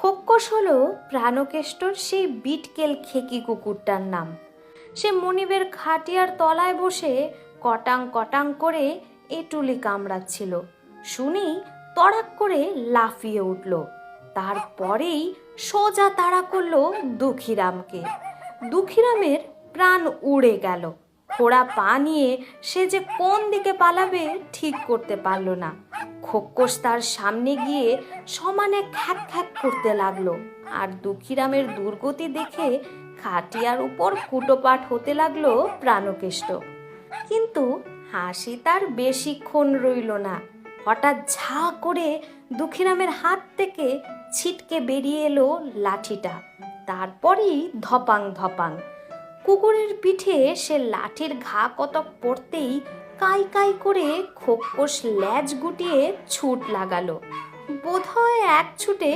খোক্কস হলো প্রাণকেষ্টর সেই বিটকেল খেকি কুকুরটার নাম। সে মনিবের খাটিয়ার তলায় বসে কটাং কটাং করে এঁটুলি কামড়াচ্ছিল। শুনি তড়াক করে লাফিয়ে উঠল। তারপরেই সোজা তাড়া করলো দুঃখীরামকে। দুঃখীরামের প্রাণ উড়ে গেল। খোড়া পা নিয়ে সে যে কোন দিকে পালাবে ঠিক করতে পারল না। খোক্কস তার সামনে গিয়ে সমানে খ্যাক খ্যাক করতে লাগলো। আর দুঃখীরামের দুর্গতি দেখে খাটিয়ার উপর কুটোপাট হতে লাগলো প্রাণকেষ্ট। কিন্তু হাসি তার বেশিক্ষণ রইল না। হঠাৎ ঝা করে দুঃখীরামের হাত থেকে ছিটকে বেরিয়ে এলো লাঠিটা। তারপরেই ধপাং ধপাং কুকুরের পিঠে সে লাঠির ঘা কতক পড়তেই কাই কাই করে খোক্কস ল্যাজ গুটিয়ে ছুট লাগালো। বোধহয় এক ছুটে